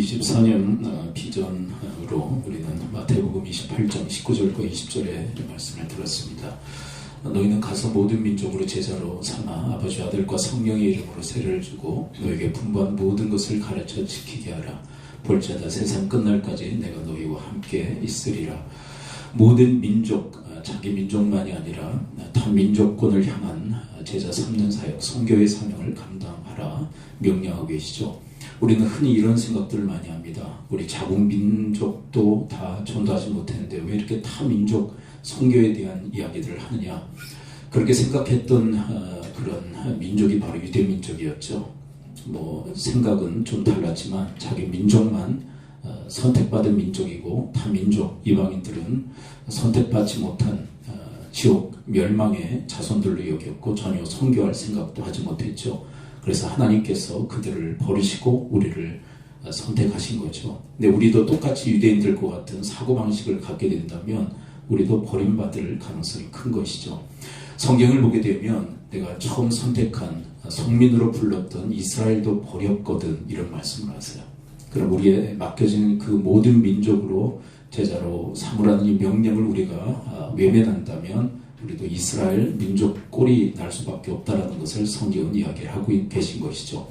24년 비전으로 우리는 마태복음 28장 19절과 20절의 말씀을 들었습니다. 너희는 가서 모든 민족으로 제자로 삼아 아버지 아들과 성령의 이름으로 세례를 주고 너에게 분부한 모든 것을 가르쳐 지키게 하라. 볼지어다 세상 끝날까지 내가 너희와 함께 있으리라. 모든 민족, 자기 민족만이 아니라 타 민족권을 향한 제자 삼는 사역, 선교의 사명을 감당하라 명령하고 계시죠. 우리는 흔히 이런 생각들을 많이 합니다. 우리 자국 민족도 다 전도하지 못했는데 왜 이렇게 타 민족 선교에 대한 이야기들을 하느냐. 그렇게 생각했던 그런 민족이 바로 유대 민족이었죠. 생각은 좀 달랐지만 자기 민족만 선택받은 민족이고 타 민족 이방인들은 선택받지 못한 지옥 멸망의 자손들로 여겼고 전혀 선교할 생각도 하지 못했죠. 그래서 하나님께서 그들을 버리시고 우리를 선택하신 거죠. 근데 우리도 똑같이 유대인들과 같은 사고방식을 갖게 된다면 우리도 버림받을 가능성이 큰 것이죠. 성경을 보게 되면 내가 처음 선택한 성민으로 불렀던 이스라엘도 버렸거든 이런 말씀을 하세요. 그럼 우리에 맡겨진 그 모든 민족으로 제자로 삼으라는 이 명령을 우리가 외면한다면 우리도 이스라엘 민족 꼴이 날 수밖에 없다는 것을 성경은 이야기를 하고 계신 것이죠.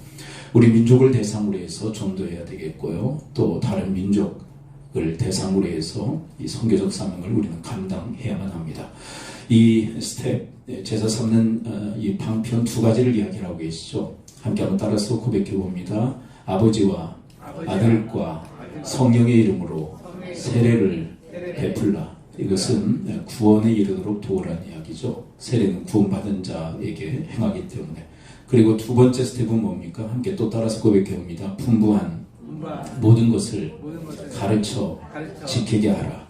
우리 민족을 대상으로 해서 전도해야 되겠고요. 또 다른 민족을 대상으로 해서 이 선교적 사명을 우리는 감당해야만 합니다. 이 스텝, 제자 삼는 이 방편 두 가지를 이야기하고 계시죠. 함께 한번 따라서 고백해 봅니다. 아버지와 아들과 성령의 이름으로 세례를 베풀라. 이것은 구원에 이르도록 도우라는 이야기죠. 세례는 구원받은 자에게 행하기 때문에. 그리고 두 번째 스텝은 뭡니까? 함께 또 따라서 고백해 봅니다. 분부한 모든 것을 가르쳐 지키게 하라.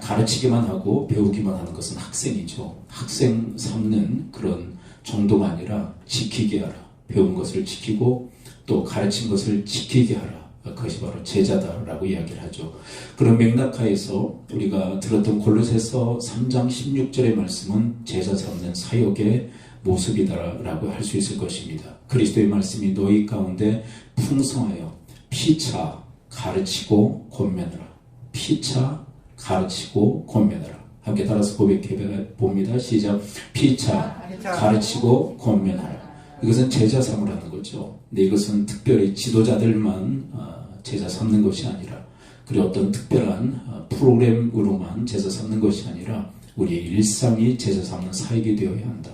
가르치기만 하고 배우기만 하는 것은 학생이죠. 학생 삼는 그런 정도가 아니라 지키게 하라. 배운 것을 지키고 또 가르친 것을 지키게 하라. 그것이 바로 제자다라고 이야기를 하죠. 그런 맥락하에서 우리가 들었던 골로새서 3장 16절의 말씀은 제자 삼는 사역의 모습이다라고 할 수 있을 것입니다. 그리스도의 말씀이 너희 가운데 풍성하여 피차 가르치고 권면하라. 피차 가르치고 권면하라. 함께 따라서 고백해 봅니다. 시작. 피차 가르치고 권면하라. 이것은 제자 삼으라는 거죠. 근데 이것은 특별히 지도자들만 제자 삼는 것이 아니라 그리고 어떤 특별한 프로그램으로만 제자 삼는 것이 아니라 우리의 일상이 제자 삼는 사역이 되어야 한다.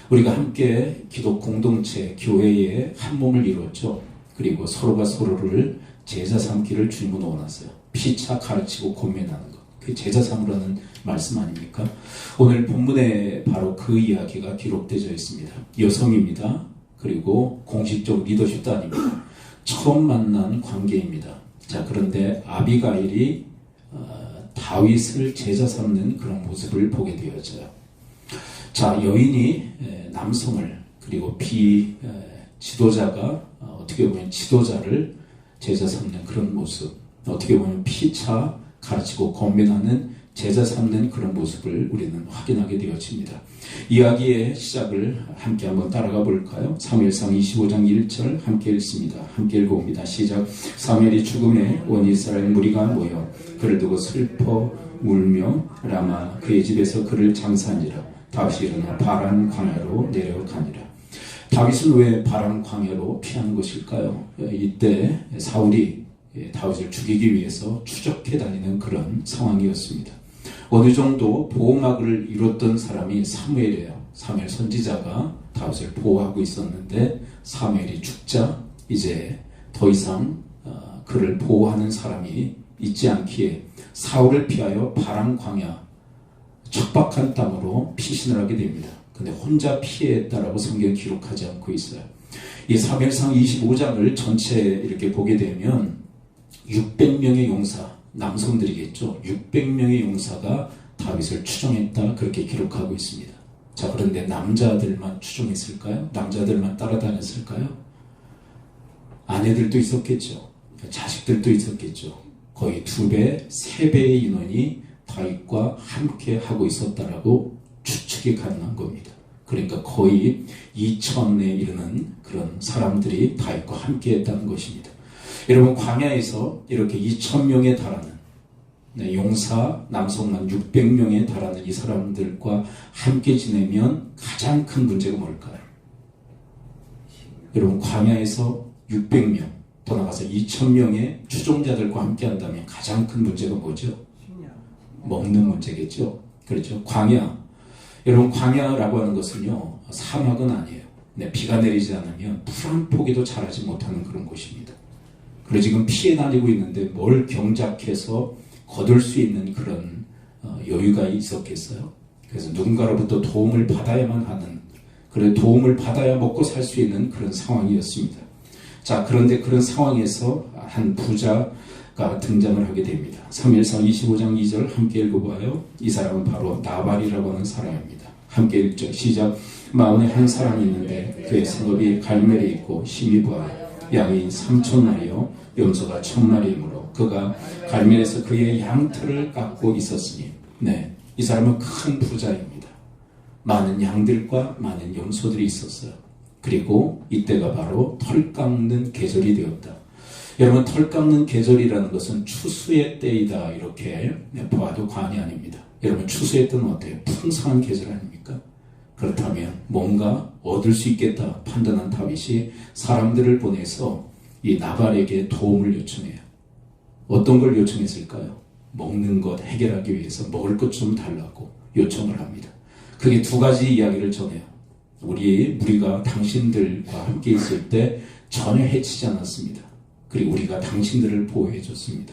우리가 함께 기독 공동체, 교회의 한 몸을 이뤘죠. 그리고 서로가 서로를 제자 삼기를 주님은 원하세요. 피차 가르치고 권면하는 것. 그게 제자 삼으라는 말씀 아닙니까? 오늘 본문에 바로 그 이야기가 기록되어 있습니다. 여성입니다. 그리고 공식적 리더십도 아닙니다. 처음 만난 관계입니다. 자, 그런데 아비가일이 다윗을 제자 삼는 그런 모습을 보게 되어져요. 자, 여인이 남성을 그리고 지도자가 어떻게 보면 지도자를 제자 삼는 그런 모습, 어떻게 보면 피차 가르치고 권면하는 제자 삼는 그런 모습을 우리는 확인하게 되어집니다. 이야기의 시작을 함께 한번 따라가 볼까요? 사무엘상 25장 1절 함께 읽습니다. 함께 읽어봅니다. 시작. 사무엘이 죽음에 온 이스라엘 무리가 모여 그를 두고 슬퍼 울며 라마 그의 집에서 그를 장사하니라. 다윗이 일어나 바란 광야로 내려가니라. 다윗은 왜 바란 광야로 피한 것일까요? 이때 사울이 다윗을 죽이기 위해서 추적해 다니는 그런 상황이었습니다. 어느 정도 보호막을 이뤘던 사람이 사무엘이에요. 사무엘 선지자가 다윗을 보호하고 있었는데 사무엘이 죽자 이제 더 이상 그를 보호하는 사람이 있지 않기에 사울을 피하여 바람 광야 척박한 땅으로 피신을 하게 됩니다. 근데 혼자 피했다라고 성경에 기록하지 않고 있어요. 이 사무엘상 25장을 전체 이렇게 보게 되면 600명의 용사, 남성들이겠죠. 600명의 용사가 다윗을 추종했다 그렇게 기록하고 있습니다. 자, 그런데 남자들만 추종했을까요? 남자들만 따라다녔을까요? 아내들도 있었겠죠. 자식들도 있었겠죠. 거의 2배, 3배의 인원이 다윗과 함께 하고 있었다라고 추측이 가능한 겁니다. 그러니까 거의 2,000에 이르는 그런 사람들이 다윗과 함께 했다는 것입니다. 여러분 광야에서 이렇게 2,000명에 달하는 용사 남성만 600명에 달하는 이 사람들과 함께 지내면 가장 큰 문제가 뭘까요? 여러분 광야에서 600명 더 나가서 2,000명의 추종자들과 함께 한다면 가장 큰 문제가 뭐죠? 먹는 문제겠죠. 그렇죠. 광야. 여러분 광야라고 하는 것은요 사막은 아니에요. 비가 내리지 않으면 풀 한 포기도 자라지 못하는 그런 곳입니다. 그리고 지금 피해 다니고 있는데 뭘 경작해서 거둘 수 있는 그런 여유가 있었겠어요. 그래서 누군가로부터 도움을 받아야만 하는, 그래 도움을 받아야 먹고 살 수 있는 그런 상황이었습니다. 자, 그런데 그런 상황에서 한 부자가 등장을 하게 됩니다. 3일상 25장 2절 함께 읽어봐요. 이 사람은 바로 나발이라고 하는 사람입니다. 함께 읽죠. 시작. 마흔에 한 사람이 있는데 그의 생업이 갈멜에 있고 심히 부하여 양이 3,000마리요 염소가 1,000마리이므로 그가 갈멜에서 그의 양털을 깎고 있었으니, 이 사람은 큰 부자입니다. 많은 양들과 많은 염소들이 있었어요. 그리고 이때가 바로 털 깎는 계절이 되었다. 여러분 털 깎는 계절이라는 것은 추수의 때이다 이렇게 보아도 과언이 아닙니다. 여러분 추수의 때는 어때요? 풍성한 계절 아닙니까? 그렇다면 뭔가 얻을 수 있겠다 판단한 다윗이 사람들을 보내서 이 나발에게 도움을 요청해요. 어떤 걸 요청했을까요? 먹는 것 해결하기 위해서 먹을 것 좀 달라고 요청을 합니다. 그게 두 가지 이야기를 전해요. 우리가 당신들과 함께 있을 때 전혀 해치지 않았습니다. 그리고 우리가 당신들을 보호해 줬습니다.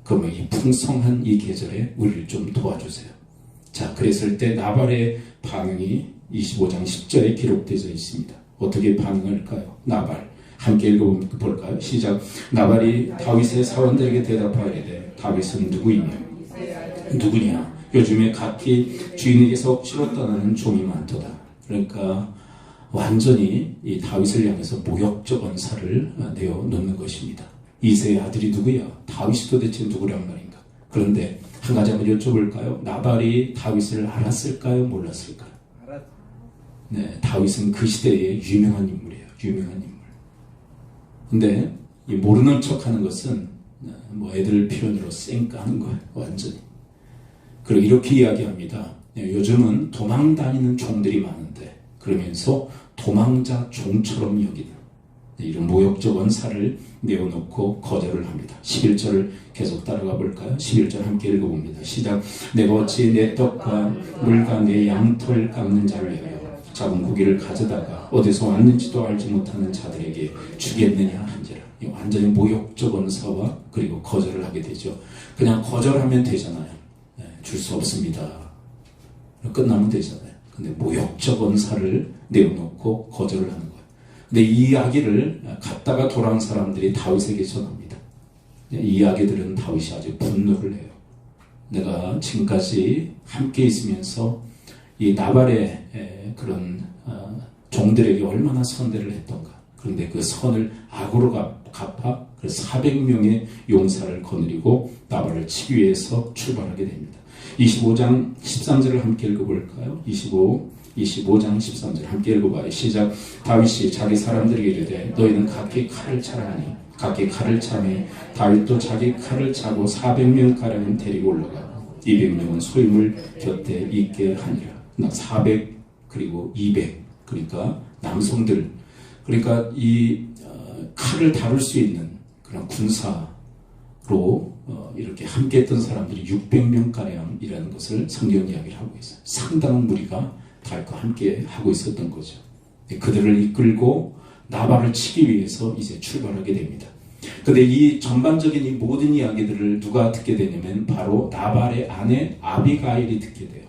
그러면 이 풍성한 이 계절에 우리를 좀 도와주세요. 자, 그랬을 때 나발의 반응이 25장 10절에 기록되어 있습니다. 어떻게 반응할까요? 나발 함께 읽어볼까요? 시작. 나발이 다윗의 사원들에게 대답하이르되 다윗은 누구냐? 요즘에 각기 주인에게서 억지로 떠나는 종이 많도다. 그러니까 완전히 이 다윗을 향해서 모욕적 언사를 내어놓는 것입니다. 이새의 아들이 누구야? 다윗이 도대체 누구란 말인가? 그런데 한 가지 한번 여쭤볼까요? 나발이 다윗을 알았을까요? 몰랐을까요? 다윗은 그 시대의 유명한 인물이에요. 유명한 인물. 근데 이 모르는 척하는 것은 애들 표현으로 쌩까는 거예요. 완전히. 그리고 이렇게 이야기합니다. 요즘은 도망 다니는 종들이 많은데 그러면서 도망자 종처럼 여기는 이런 모욕적 언사를 내어놓고 거절을 합니다. 11절을 계속 따라가 볼까요? 11절 함께 읽어봅니다. 시작. 내가 어찌 내 떡과 물과 내 양털 깎는 자를 위하여 작은 고기를 가져다가 어디서 왔는지도 알지 못하는 자들에게 주겠느냐 한지라. 완전히 모욕적 언사와 그리고 거절을 하게 되죠. 그냥 거절하면 되잖아요. 줄 수 없습니다. 끝나면 되잖아요. 근데 모욕적 언사를 내어놓고 거절을 하는 거예요. 근데 이 이야기를 갔다가 돌아온 사람들이 다윗에게 전합니다. 이 이야기들은 다윗이 아주 분노를 해요. 내가 지금까지 함께 있으면서 이 나발의 그런 종들에게 얼마나 선대를 했던가. 그런데 그 선을 악으로 갚아 그래서 400명의 용사를 거느리고 나발을 치기 위해서 출발하게 됩니다. 25장 13절을 함께 읽어볼까요? 25장 13절 함께 읽어봐요. 시작. 다윗이 자기 사람들에게 이르되 너희는 각기 칼을 차라 하니 각기 칼을 차매 다윗도 자기 칼을 차고 400명가량은 데리고 올라가 200명은 소임을 곁에 있게 하니라. 400 그리고 200 그러니까 남성들, 그러니까 이 칼을 다룰 수 있는 그런 군사로 이렇게 함께 했던 사람들이 600명가량이라는 것을 성경 이야기를 하고 있어요. 상당한 무리가 다윗과 함께 하고 있었던 거죠. 그들을 이끌고 나발을 치기 위해서 이제 출발하게 됩니다. 근데 이 전반적인 이 모든 이야기들을 누가 듣게 되냐면 바로 나발의 아내 아비가일이 듣게 돼요.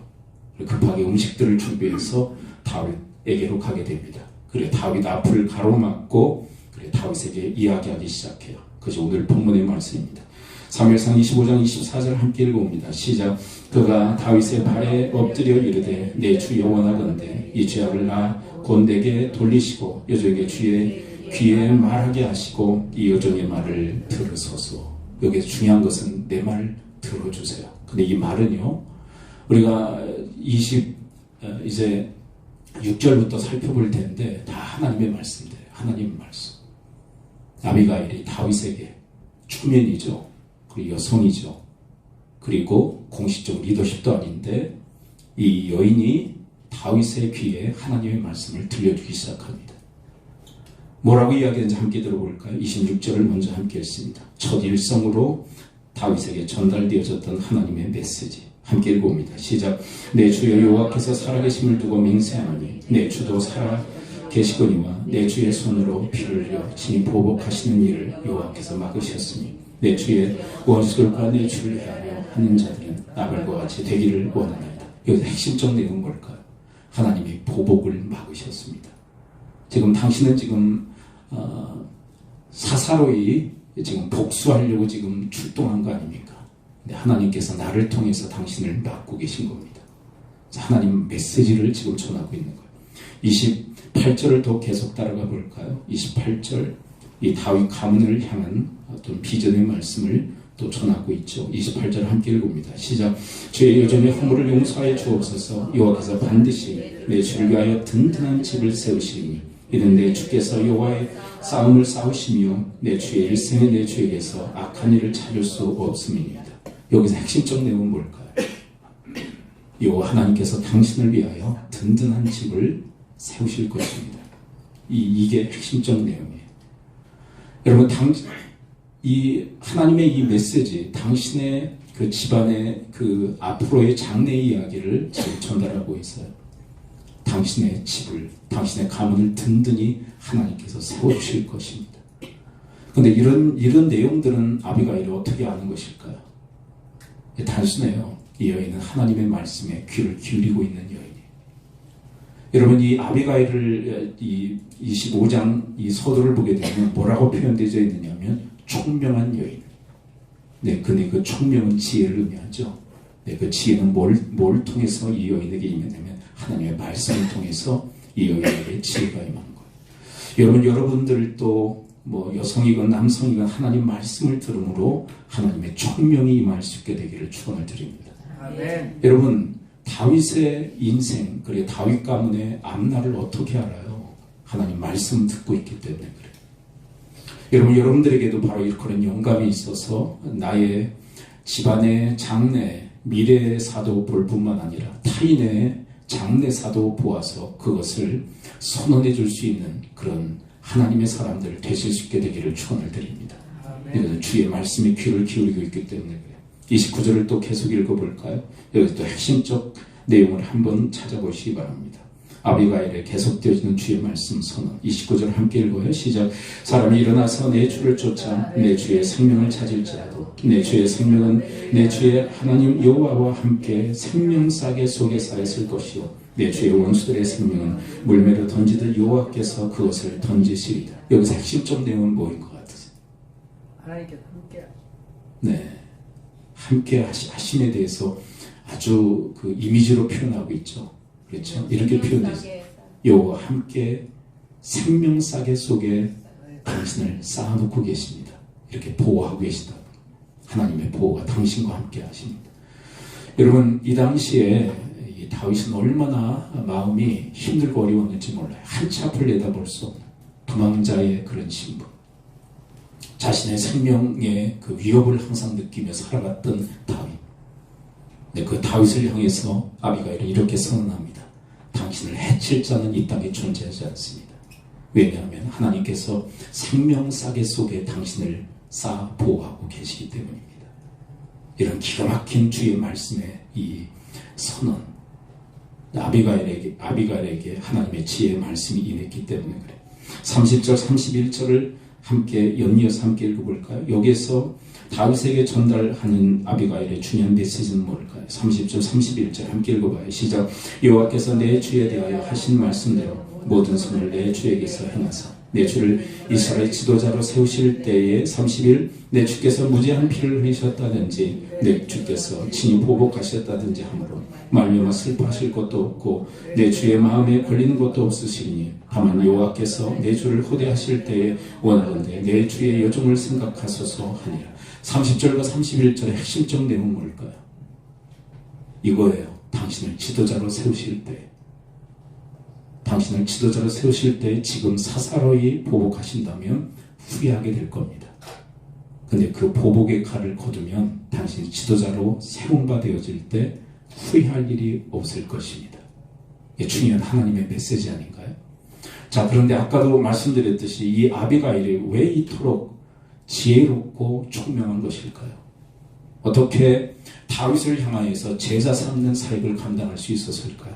급하게 음식들을 준비해서 다윗에게로 가게 됩니다. 그래 다윗 앞을 가로막고 그래 다윗에게 이야기하기 시작해요. 그것이 오늘 본문의 말씀입니다. 사무엘상 25장 24절 함께 읽어봅니다. 시작. 그가 다윗의 발에 엎드려 이르되 내 주 여호와나건대 이 죄악을 나 곤대에게 돌리시고 여종에게 주의 귀에 말하게 하시고 이 여종의 말을 들으소서. 여기서 중요한 것은 내 말 들어주세요. 근데 이 말은요 우리가 이제 6절부터 살펴볼 텐데 다 하나님의 말씀이에요. 하나님의 말씀. 아비가일이 다윗에게 초면이죠. 그리고 여성이죠. 그리고 공식적 리더십도 아닌데 이 여인이 다윗의 귀에 하나님의 말씀을 들려주기 시작합니다. 뭐라고 이야기하는지 함께 들어볼까요? 26절을 먼저 함께 했습니다. 첫 일성으로 다윗에게 전달되어졌던 하나님의 메시지 함께 읽어봅니다. 시작. 내 주여 여호와께서 살아계심을 두고 맹세하노니 내 주도 살아계시거니와 내 주의 손으로 피를 흘려 친히 보복하시는 일을 여호와께서 막으셨으니 내 주의 원수들과 내 주를 해하려 하는 자들은 나발과 같이 되기를 원하나이다. 여기서 핵심적 내용은 뭘까요? 하나님이 보복을 막으셨습니다. 지금 당신은 지금 사사로이 지금 복수하려고 지금 출동한 거 아닙니까? 근데 하나님께서 나를 통해서 당신을 막고 계신 겁니다. 하나님 메시지를 지금 전하고 있는 거예요. 28절을 더 계속 따라가 볼까요? 28절 이 다윗 가문을 향한 어떤 비전의 말씀을 또 전하고 있죠. 28절 함께 읽어봅니다. 시작. 주의 여전히 허물을 용서하여 주옵소서. 여호와께서 반드시 내 주를 위하여 든든한 집을 세우시리니 이는 내 주께서 여호와의 싸움을 싸우시며 내 주의 일생에 내 주에게서 악한 일을 찾을 수 없음이니이다. 여기서 핵심적 내용은 뭘까요? 여호와 하나님께서 당신을 위하여 든든한 집을 세우실 것입니다. 이게 핵심적 내용이에요. 여러분, 이 하나님의 이 메시지, 당신의 그 집안의 그 앞으로의 장래 이야기를 지금 전달하고 있어요. 당신의 집을, 당신의 가문을 든든히 하나님께서 세워주실 것입니다. 그런데 이런 내용들은 아비가일이 어떻게 아는 것일까요? 단순해요. 이 여인은 하나님의 말씀에 귀를 기울이고 있는 여인이에요. 여러분, 이 아비가일을 이 25장 이 서두를 보게 되면 뭐라고 표현되어 있느냐면 총명한 여인. 네, 근데 그 총명은 지혜를 의미하죠. 네, 그 지혜는 뭘 통해서 이 여인에게 임했냐면 하나님의 말씀을 통해서 이 여인에게 지혜가 임한 거예요. 여러분들도 뭐 여성이건 남성이건 하나님 말씀을 들음으로 하나님의 총명이 임할 수 있게 되기를 축원을 드립니다. 아멘. 여러분, 다윗의 인생, 그리고 다윗 가문의 앞날을 어떻게 알아요? 하나님 말씀 듣고 있기 때문에 그래요. 여러분들에게도 바로 그런 영감이 있어서 나의 집안의 장래, 미래의 사도 볼 뿐만 아니라 타인의 장래 사도 보아서 그것을 선언해 줄 수 있는 그런 하나님의 사람들 되실 수 있게 되기를 축원을 드립니다. 이것은 주의 말씀에 귀를 기울이고 있기 때문에 그래요. 29절을 또 계속 읽어볼까요? 여기서 또 핵심적 내용을 한번 찾아보시기 바랍니다. 아비가일에 계속되어지는 주의 말씀 선언. 29절 함께 읽어요. 시작. 사람이 일어나서 내 주를 쫓아 내 주의 생명을 찾을지라도 내 주의 생명은 내 주의 하나님 여호와와 함께 생명싸개 속에 쌓였을 것이요 내 주의 원수들의 생명은 물매로 던지듯 여호와께서 그것을 던지시리다. 여기서 핵심적 내용은 뭐인 것 같으세요? 하나님께서 함께. 네, 함께 하심에 대해서 아주 그 이미지로 표현하고 있죠. 그렇죠? 이렇게 표현되죠. 여호와 함께 생명싸개 속에 당신을 쌓아놓고 계십니다. 이렇게 보호하고 계시다. 하나님의 보호가 당신과 함께 하십니다. 여러분, 이 당시에 이 다윗은 얼마나 마음이 힘들고 어려웠는지 몰라요. 한치 앞을 내다볼 수 없는 도망자의 그런 신분, 자신의 생명의 그 위협을 항상 느끼며 살아갔던 다윗. 네, 그 다윗을 향해서 아비가일은 이렇게 선언합니다. 당신을 해칠 자는 이 땅에 존재하지 않습니다. 왜냐하면 하나님께서 생명싸개 속에 당신을 쌓아 보호하고 계시기 때문입니다. 이런 기가 막힌 주의 말씀의 이 선언, 아비가일에게 하나님의 지혜의 말씀이 임했기 때문에 그래요. 30절, 31절을 함께 연이어서 함께 읽어볼까요? 여기에서 다윗에게 전달하는 아비가일의 중요한 메시지는 뭘까요? 30절, 31절 함께 읽어봐요. 시작. 여호와께서 내 주에 대하여 하신 말씀대로 모든 선을 내 주에게서 행하사 내 주를 이스라엘 지도자로 세우실 때에 30일 내 주께서 무지한 피를 흘리셨다든지 내 주께서 친히 보복하셨다든지 하므로 말미암아 슬퍼하실 것도 없고 내 주의 마음에 걸리는 것도 없으시니 다만 여호와께서 내 주를 호대하실 때에 원하건대 내 주의 여종을 생각하소서 하니라. 30절과 31절의 핵심적 내용은 뭘까요? 이거예요. 당신을 지도자로 세우실 때, 당신을 지도자로 세우실 때 지금 사사로이 보복하신다면 후회하게 될 겁니다. 근데 그 보복의 칼을 거두면 당신이 지도자로 세움바 되어질 때 후회할 일이 없을 것입니다. 이게 중요한 하나님의 메시지 아닌가요? 자, 그런데 아까도 말씀드렸듯이 이 아비가일이 왜 이토록 지혜롭고 총명한 것일까요? 어떻게 다윗을 향하여서 제자 삼는 사역을 감당할 수 있었을까요?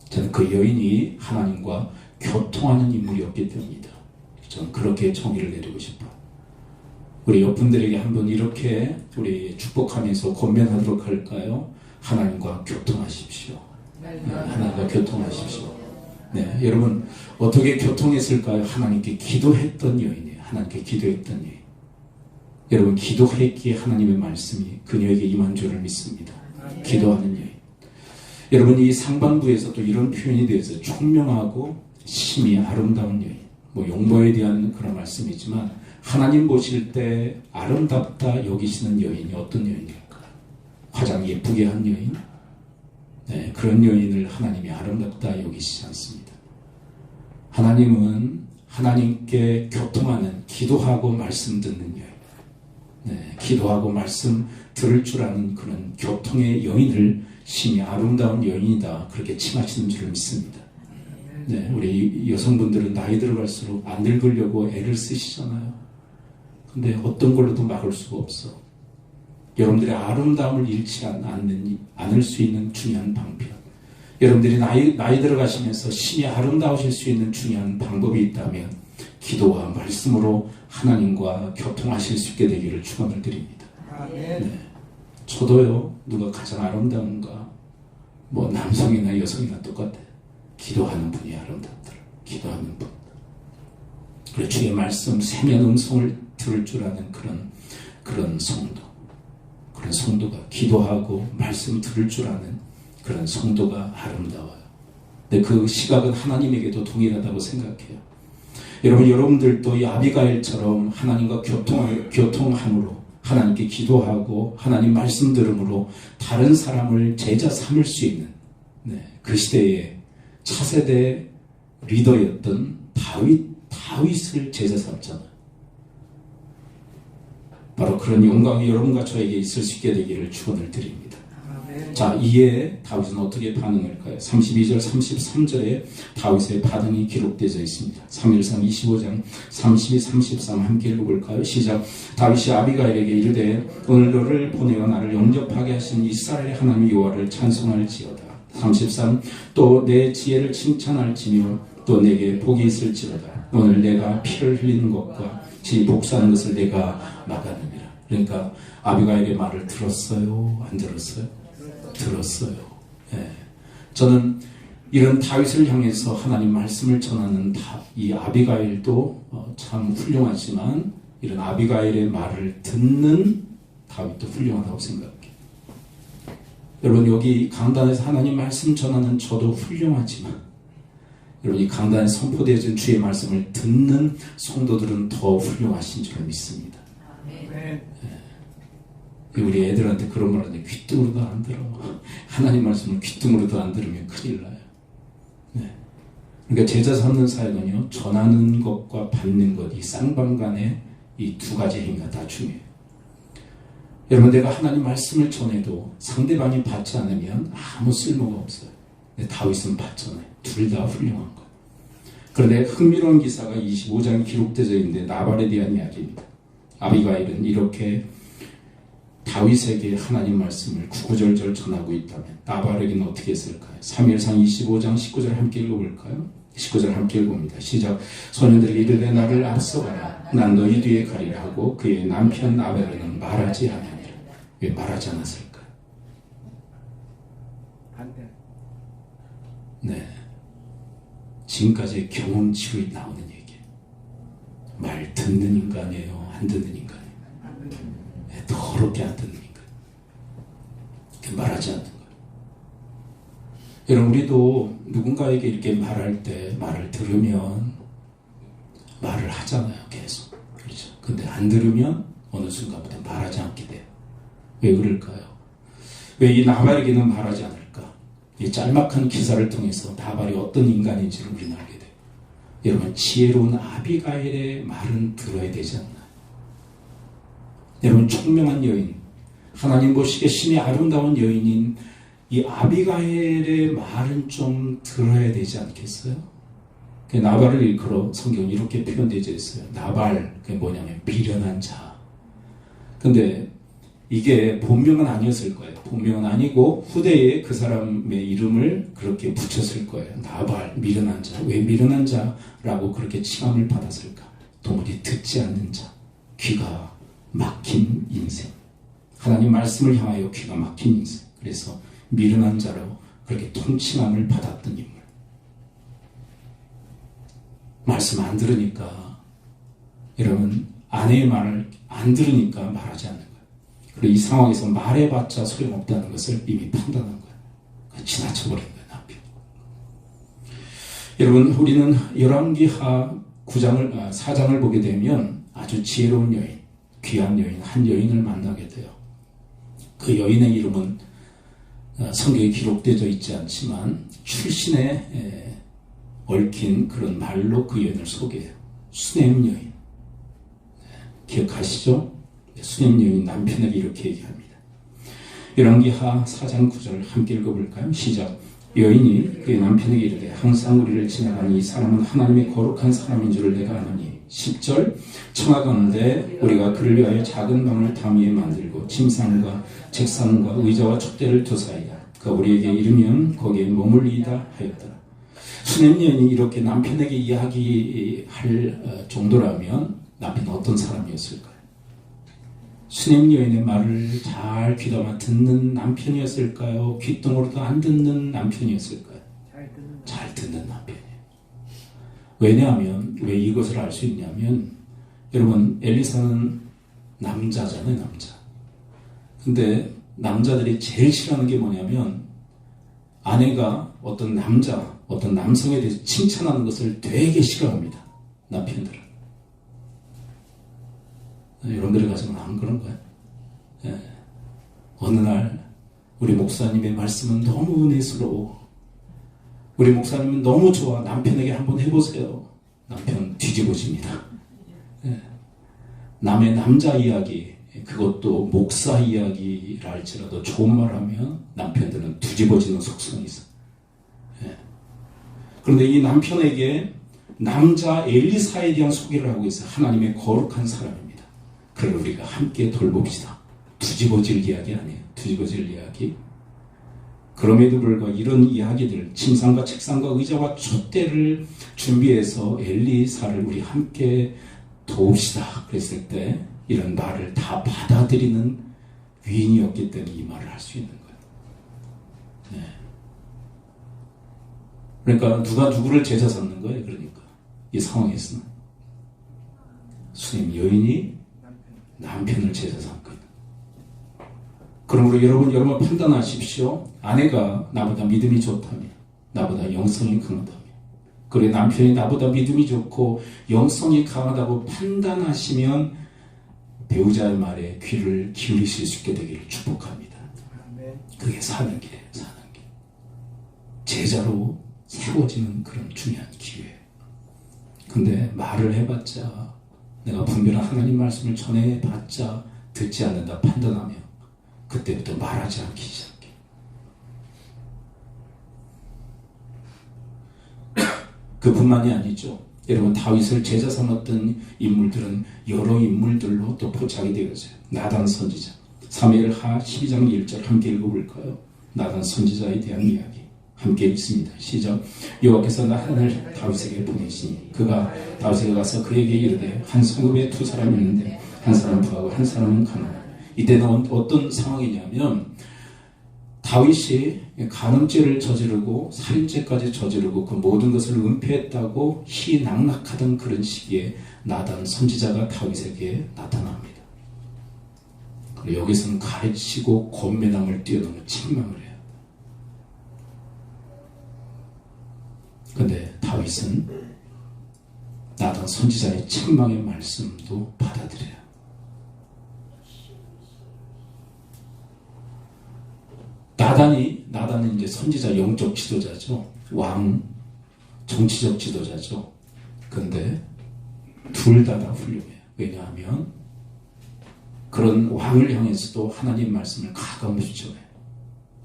저는 그 여인이 하나님과 교통하는 인물이었기 때문이다. 저는 그렇게 정의를 내리고 싶어요. 우리 옆분들에게 한번 이렇게 우리 축복하면서 권면하도록 할까요? 하나님과 교통하십시오. 하나님과 교통하십시오. 네, 여러분 어떻게 교통했을까요? 하나님께 기도했던 여인이에요. 하나님께 기도했던 여인. 여러분 기도했기에 하나님의 말씀이 그녀에게 임한 줄을 믿습니다. 기도하는 여인. 여러분 이 상반부에서 또 이런 표현이 되어서 총명하고 심히 아름다운 여인. 뭐 용모에 대한 그런 말씀이지만 하나님 보실 때 아름답다 여기시는 여인이 어떤 여인일까요? 화장 예쁘게 한 여인? 네, 그런 여인을 하나님이 아름답다 여기시지 않습니다. 하나님은 하나님께 교통하는 기도하고 말씀 듣는 여인, 네, 기도하고 말씀 들을 줄 아는 그런 교통의 여인을 심히 아름다운 여인이다 그렇게 칭하시는 줄을 믿습니다. 네, 우리 여성분들은 나이 들어갈수록 안 늙으려고 애를 쓰시잖아요. 근데 어떤 걸로도 막을 수가 없어. 여러분들의 아름다움을 잃지 않을 수 있는 중요한 방편. 여러분들이 나이 들어가시면서 심히 아름다우실 수 있는 중요한 방법이 있다면 기도와 말씀으로 하나님과 교통하실 수 있게 되기를 축원을 드립니다. 네. 저도요, 누가 가장 아름다운가? 뭐 남성이나 여성이나 똑같아요. 기도하는 분이 아름답더라. 기도하는 분. 그리고 주의 말씀, 세면 음성을 들을 줄 아는 그런 성도. 그런 성도가 기도하고 말씀 들을 줄 아는 그런 성도가 아름다워요. 근데 그 시각은 하나님에게도 동일하다고 생각해요. 여러분들도 이 아비가일처럼 하나님과 교통함으로 하나님께 기도하고 하나님 말씀 들음으로 다른 사람을 제자 삼을 수 있는, 네, 그 시대의 차세대 리더였던 다윗을 제자 삼잖아요. 바로 그런 영광이 여러분과 저에게 있을 수 있게 되기를 축원을 드립니다. 자, 이에 다윗은 어떻게 반응할까요? 32절, 33절에 다윗의 반응이 기록되어 있습니다. 3일상 25장 32, 33 함께 읽어볼까요? 시작. 다윗이 아비가일에게 이르되 오늘 너를 보내어 나를 영접하게 하신 이스라엘의 하나님 여호와를 찬송할지어다. 33 또 내 지혜를 칭찬할지며 또 내게 복이 있을지어다. 오늘 내가 피를 흘리는 것과 지 복수하는 것을 내가 막았느니라. 그러니까 아비가일의 말을 들었어요? 안 들었어요? 들었어요. 예. 저는 이런 다윗을 향해서 하나님 말씀을 전하는 이 아비가일도 참 훌륭하지만 이런 아비가일의 말을 듣는 다윗도 훌륭하다고 생각해요. 여러분 여기 강단에서 하나님 말씀 전하는 저도 훌륭하지만 여러분 이 강단에 선포되어진 주의 말씀을 듣는 성도들은 더 훌륭하신 줄 믿습니다. 네. 우리 애들한테 그런 말 하는데 귀뚱으로도 안 들어. 하나님 말씀을 귀뚱으로도 안 들으면 큰일 나요. 네. 그러니까 제자 삼는 사역은요, 전하는 것과 받는 것, 이 쌍방간의 이 두 가지 행위가 다 중요해요. 여러분 내가 하나님 말씀을 전해도 상대방이 받지 않으면 아무 쓸모가 없어요. 근데 다윗은 받잖아요. 둘 다 훌륭한 것. 그런데 흥미로운 기사가 25장에 기록되어 있는데 나발에 대한 이야기입니다. 아비가일은 이렇게 다윗에게 하나님 말씀을 구구절절 전하고 있다면 나발에게는 어떻게 했을까요? 3일상 25장 19절 함께 읽어볼까요? 19절 함께 읽어봅니다. 시작. 소년들이 이르되 나를 앞서가라. 난 너희 뒤에 가리라 하고 그의 남편 나발에는 말하지 않으니라. 왜 말하지 않았을까요? 반대. 네. 지금까지 경험치로 나오는 얘기예요. 말 듣는 인간이에요? 안 듣는 인간이에요? 네, 더럽게 안 듣는 인간. 말하지 않는 거예요. 여러분 우리도 누군가에게 이렇게 말할 때 말을 들으면 말을 하잖아요. 계속. 그렇죠. 근데 안 들으면 어느 순간부터 말하지 않게 돼요. 왜 그럴까요? 왜 이 나발에게는 말하지 않을까? 이 짤막한 기사를 통해서 나발이 어떤 인간인지를 우리는 알게 돼요. 여러분 지혜로운 아비가일의 말은 들어야 되지 않나요? 여러분, 총명한 여인, 하나님 보시기에 신이 아름다운 여인인 이 아비가일의 말은 좀 들어야 되지 않겠어요? 나발을 일컬어 성경이 이렇게 표현되어 있어요. 나발, 그게 뭐냐면 미련한 자. 근데 이게 본명은 아니었을 거예요. 본명은 아니고 후대에 그 사람의 이름을 그렇게 붙였을 거예요. 나발, 미련한 자. 왜 미련한 자라고 그렇게 칭함을 받았을까? 도무지 듣지 않는 자, 귀가 막힌 인생. 하나님 말씀을 향하여 귀가 막힌 인생. 그래서 미련한 자로 그렇게 통칭함을 받았던 인물. 말씀 안 들으니까, 여러분, 아내의 말을 안 들으니까 말하지 않는 거예요. 그리고 이 상황에서 말해봤자 소용없다는 것을 이미 판단한 거예요. 지나쳐버린 거예요, 남편. 여러분, 우리는 열왕기하 4장을 보게 되면 아주 지혜로운 여인, 귀한 여인, 한 여인을 만나게 돼요. 그 여인의 이름은 성경에 기록되어 있지 않지만 출신에 얽힌 그런 말로 그 여인을 소개해요. 수넴 여인. 기억하시죠? 수넴 여인 남편에게 이렇게 얘기합니다. 열왕기하 4장 9절 함께 읽어볼까요? 시작. 여인이 그의 남편에게 이르되 항상 우리를 지나가는 이 사람은 하나님의 거룩한 사람인 줄을 내가 아노니. 10절. 청하건대 우리가 그를 위하여 작은 방을 담 위에 만들고 침상과 책상과 의자와 촛대를 두사이다. 그가 우리에게 이르면 거기에 머물리이다 하였더라. 수넴 여인이 이렇게 남편에게 이야기할 정도라면 남편은 어떤 사람이었을까요? 수넴 여인의 말을 잘 귀담아 듣는 남편이었을까요? 귓등으로도 안 듣는 남편이었을까요? 잘 듣는 남편이에요. 왜냐하면 왜 이것을 알 수 있냐면, 여러분, 엘리사는 남자잖아요, 남자. 근데 남자들이 제일 싫어하는 게 뭐냐면 아내가 어떤 남성에 대해서 칭찬하는 것을 되게 싫어합니다. 남편들은. 여러분들의 가정은 안 그런가요? 예. 어느 날 우리 목사님의 말씀은 너무 은혜스러워. 우리 목사님은 너무 좋아. 남편에게 한번 해보세요. 남편 뒤집어집니다. 예. 남의 남자 이야기, 그것도 목사 이야기라 할지라도 좋은 말 하면 남편들은 뒤집어지는 속성이 있어요. 예. 그런데 이 남편에게 남자 엘리사에 대한 소개를 하고 있어요. 하나님의 거룩한 사람입니다. 그걸 우리가 함께 돌봅시다. 뒤집어질 이야기 아니에요. 뒤집어질 이야기. 그럼에도 불구하고 이런 이야기들, 침상과 책상과 의자와 촛대를 준비해서 엘리사를 우리 함께 도웁시다. 그랬을 때 이런 말을 다 받아들이는 위인이었기 때문에 이 말을 할 수 있는 거예요. 네. 그러니까 누가 누구를 제자 삼는 거예요. 그러니까 이 상황에서는 수임 여인이 남편을 제자 삼고 있는 거예요. 그러므로 여러분 판단하십시오. 아내가 나보다 믿음이 좋다면, 나보다 영성이 강하다면, 그래 남편이 나보다 믿음이 좋고 영성이 강하다고 판단하시면 배우자의 말에 귀를 기울이실 수 있게 되기를 축복합니다. 그게 사는 길이에요. 사는 길. 제자로 세워지는 그런 중요한 기회예요. 근데 말을 해봤자, 내가 분별한 하나님 말씀을 전해봤자 듣지 않는다 판단하면 그때부터 말하지 않기 시작해. 그뿐만이 아니죠. 여러분, 다윗을 제자 삼았던 인물들은 여러 인물들로 또 포착이 되어져요. 나단 선지자, 사무엘하 12장 1절 함께 읽어볼까요? 나단 선지자에 대한 이야기 함께 읽습니다. 시작. 여호와께서 나단을 다윗에게 보내시니 그가 다윗에게 가서 그에게 이르되 한 성읍에 두 사람이 있는데 한 사람은 부하고 한 사람은 가난하다. 이때는 어떤 상황이냐면 다윗이 간음죄를 저지르고 살인죄까지 저지르고 그 모든 것을 은폐했다고 희낙낙하던 그런 시기에 나단 선지자가 다윗에게 나타납니다. 그리고 여기서는 가르치고 권면함을 뛰어넘는 책망을 해요. 그런데 다윗은 나단 선지자의 책망의 말씀도 받아들여요. 나단은 이제 선지자 영적 지도자죠. 왕, 정치적 지도자죠. 그런데 둘 다 훌륭해요. 왜냐하면 그런 왕을 향해서도 하나님 말씀을 가감없이 전해요.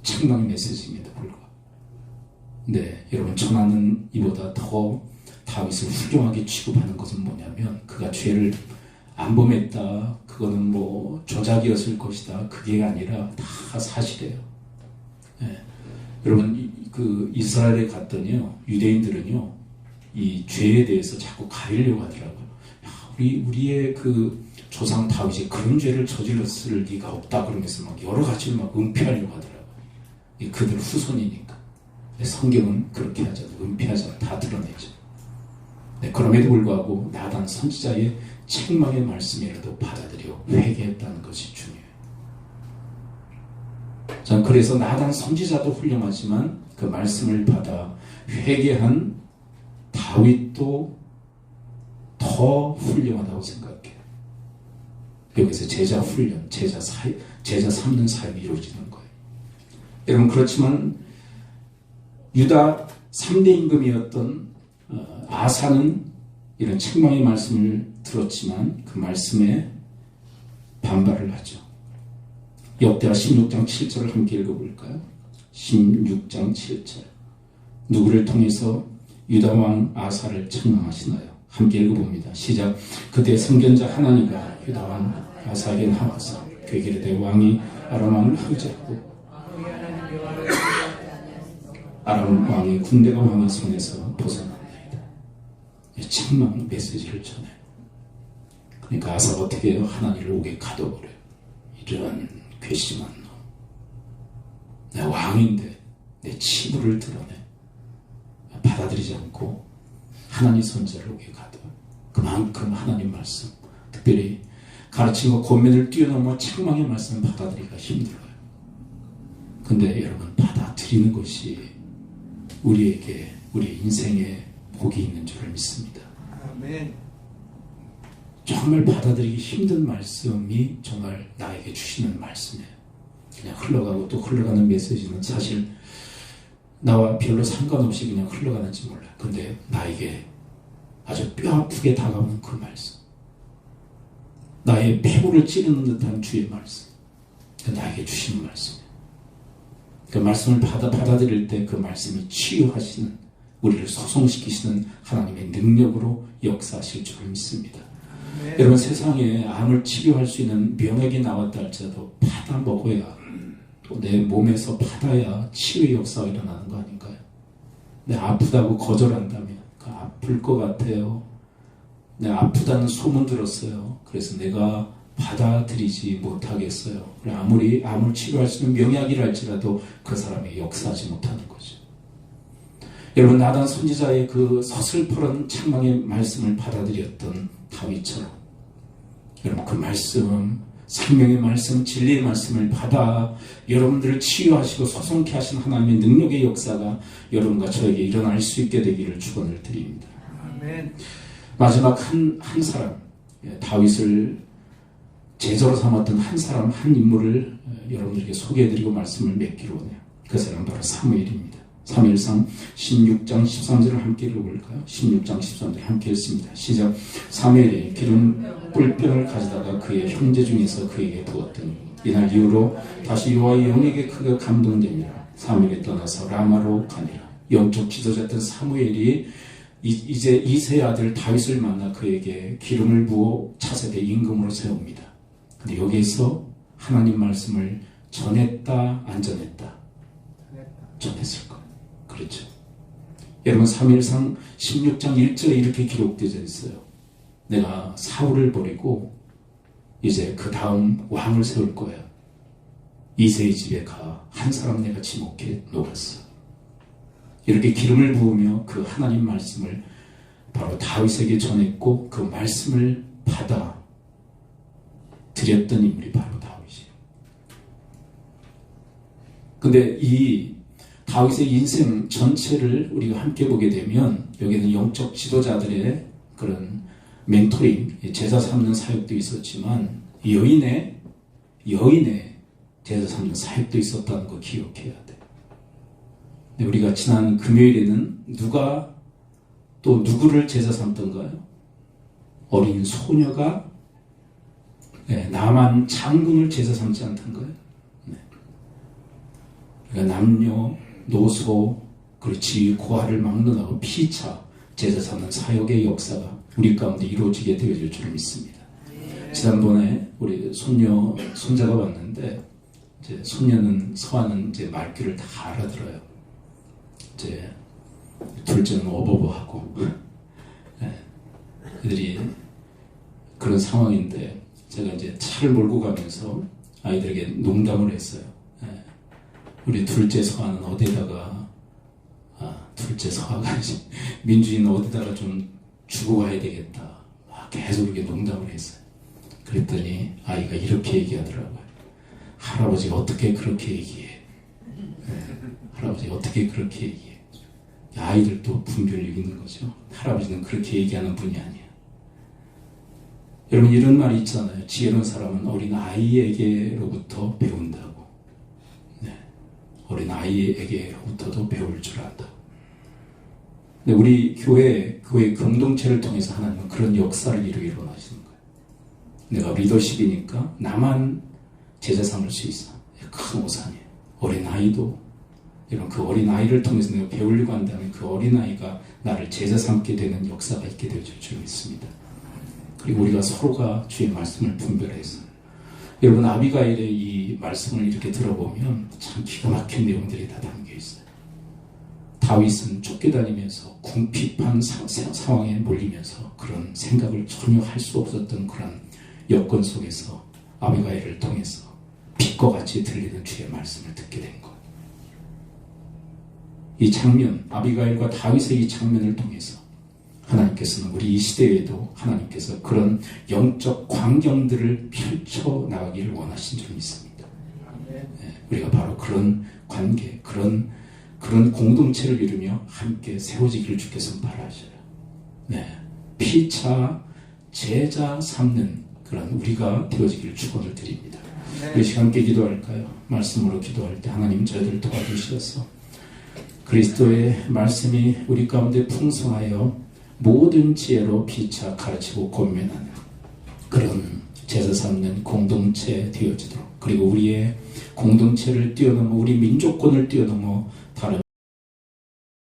책망의 메시지입니다. 불과. 네, 여러분 전하는 이보다 더 다윗을 훌륭하게 취급하는 것은 뭐냐면 그가 죄를 안 범했다. 그거는 뭐 조작이었을 것이다. 그게 아니라 다 사실이에요. 네. 여러분 그 이스라엘에 갔더니요 유대인들은요 이 죄에 대해서 자꾸 가리려고 하더라고요. 야, 우리의 그 조상 다윗이 그런 죄를 저질렀을 리가 없다 그러면서 막 여러 가지를 막 은폐하려고 하더라고요. 그들 후손이니까. 성경은 그렇게 하잖아요. 은폐하잖아요. 다 드러내죠. 네, 그럼에도 불구하고 나단 선지자의 책망의 말씀이라도 받아들여 회개했다는 것이 중요해요. 전 그래서 나단 선지자도 훌륭하지만 그 말씀을 받아 회개한 다윗도 더 훌륭하다고 생각해요. 여기서 제자 훈련, 제자 삼는 사역이 이루어지는 거예요. 여러분 그렇지만 유다 3대 임금이었던 아사는 이런 책망의 말씀을 들었지만 그 말씀에 반발을 하죠. 역대하 16장 7절을 함께 읽어볼까요? 16장 7절 누구를 통해서 유다왕 아사를 책망하시나요? 함께 읽어봅니다. 시작. 그때 선견자 하나니가 유다왕 아사에게 나와서 그에게 이르되 왕이 아람 왕을 흑제하고 아람 왕의 군대가 왕의 손에서 벗어났나이다. 책망 메시지를 전해요. 그러니까 아사가 어떻게 해요? 하나님을 옥에 가둬버려요. 이런 괘씸한 놈. 내 왕인데 내 치부를 드러내. 받아들이지 않고 하나님 선지자를 옥에 가둬요. 그만큼 하나님 말씀, 특별히 가르침과 권면을 뛰어넘어 책망의 말씀을 받아들이기가 힘들어요. 근데 여러분 받아들이는 것이 우리에게 우리 인생에 복이 있는 줄을 믿습니다. 아멘. 정말 받아들이기 힘든 말씀이 정말 나에게 주시는 말씀이에요. 그냥 흘러가고 또 흘러가는 메시지는 사실 나와 별로 상관없이 그냥 흘러가는지 몰라요. 근데 나에게 아주 뼈아프게 다가오는 그 말씀, 나의 폐부를 찌르는 듯한 주의 말씀, 나에게 주시는 말씀이에요. 그 말씀을 받아들일 때 그 말씀이 치유하시는, 우리를 소송시키시는 하나님의 능력으로 역사하실 줄을 믿습니다. 네. 여러분 세상에 암을 치료할 수 있는 명약이 나왔다 할지라도 받아 먹어야, 또 내 몸에서 받아야 치유의 역사가 일어나는 거 아닌가요? 내 아프다고 거절한다면 그 아플 것 같아요. 내가 아프다는 소문 들었어요. 그래서 내가 받아들이지 못하겠어요. 아무리 암을 치료할 수 있는 명약이라 할지라도 그 사람이 역사하지 못하는 거죠. 여러분 나단 선지자의 그 서슬퍼런 책망의 말씀을 받아들였던 다윗처럼 여러분 그 말씀, 생명의 말씀, 진리의 말씀을 받아 여러분들을 치유하시고 소송케 하신 하나님의 능력의 역사가 여러분과 저에게 일어날 수 있게 되기를 축원을 드립니다. 아멘. 마지막 한 사람, 다윗을 제자로 삼았던 한 사람, 한 인물을 여러분들에게 소개해드리고 말씀을 맺기로 하네요. 그 사람은 바로 사무엘입니다. 사무엘상 16장 13절을 함께 읽어볼까요? 16장 13절 함께 읽습니다. 시작. 사무엘이 기름 뿔병을 가져다가 그의 형제 중에서 그에게 부었더니 이날 이후로 다시 여호와의 영에게 크게 감동되니라. 사무엘이 떠나서 라마로 가니라. 영적 지도자였던 사무엘이 이제 이세의 아들 다윗을 만나 그에게 기름을 부어 차세대 임금으로 세웁니다. 근데 여기에서 하나님 말씀을 전했다 안 전했다? 전했을 거예요. 그렇죠. 여러분 사무엘상 16장 1절에 이렇게 기록되어 있어요. 내가 사울을 버리고 이제 그 다음 왕을 세울 거야. 이새의 집에 가 한 사람 내가 지목해 놓았어. 이렇게 기름을 부으며 그 하나님 말씀을 바로 다윗에게 전했고 그 말씀을 받아 드렸던 인물이 바로 다윗이에요. 근데 이 다윗의 인생 전체를 우리가 함께 보게 되면 여기는 영적 지도자들의 그런 멘토링, 제자 삼는 사역도 있었지만 여인의 제자 삼는 사역도 있었다는 거 기억해야 돼. 근데 우리가 지난 금요일에는 누가 또 누구를 제자 삼던가요? 어린 소녀가 나만 장군을 제사 삼지 않던 거예요. 그러니까 남녀, 노소, 그리고 지위 고하를 막론하고 피차 제사 삼는 사역의 역사가 우리 가운데 이루어지게 되어질 줄 믿습니다. 지난번에 우리 손자가 왔는데, 이제 손녀는 서하는 이제 말귀를 다 알아들어요. 이제 둘째는 어버버하고, 애들이 그런 상황인데, 제가 이제 차를 몰고 가면서 아이들에게 농담을 했어요. 우리 둘째 서하는 어디다가, 둘째 서하가 민주이는 어디다가 좀 주고 가야 되겠다. 계속 이렇게 농담을 했어요. 그랬더니 아이가 이렇게 얘기하더라고요. 할아버지가 어떻게 그렇게 얘기해? 할아버지가 어떻게 그렇게 얘기해? 아이들도 분별력 있는 거죠. 할아버지는 그렇게 얘기하는 분이 아니야. 여러분, 이런 말이 있잖아요. 지혜로운 사람은 어린 아이에게로부터 배운다고. 어린 아이에게로부터도 배울 줄 안다. 근데 우리 교회 공동체를 통해서 하나님은 그런 역사를 이루기를 원하시는 거예요. 내가 리더십이니까 나만 제자 삼을 수 있어. 큰 오산이에요. 어린아이도 이런 그 어린아이를 통해서 내가 배우려고 한다면 그 어린아이가 나를 제자 삼게 되는 역사가 있게 되어질 줄 믿습니다. 그리고 우리가 서로가 주의 말씀을 분별해서, 여러분, 아비가일의 이 말씀을 이렇게 들어보면 참 기가 막힌 내용들이 다 담겨 있어요. 다윗은 쫓겨다니면서 궁핍한 상황에 몰리면서 그런 생각을 전혀 할 수 없었던 그런 여건 속에서 아비가일을 통해서 빛과 같이 들리는 주의 말씀을 듣게 된 것. 이 장면, 아비가일과 다윗의 이 장면을 통해서 하나님께서는 우리 이 시대에도 하나님께서 그런 영적 광경들을 펼쳐나가기를 원하신 줄 믿습니다. 우리가 바로 그런 관계, 그런 공동체를 이루며 함께 세워지기를 주께서 바라셔요. 피차 제자 삼는 그런 우리가 되어지기를 축원을 드립니다. 우리 시간 함께 기도할까요? 말씀으로 기도할 때 하나님 저희들 도와주셔서 그리스도의 말씀이 우리 가운데 풍성하여 모든 지혜로 피차 가르치고 권면하는 그런 제사 삼는 공동체 되어지도록, 그리고 우리의 공동체를 뛰어넘어 우리 민족권을 뛰어넘어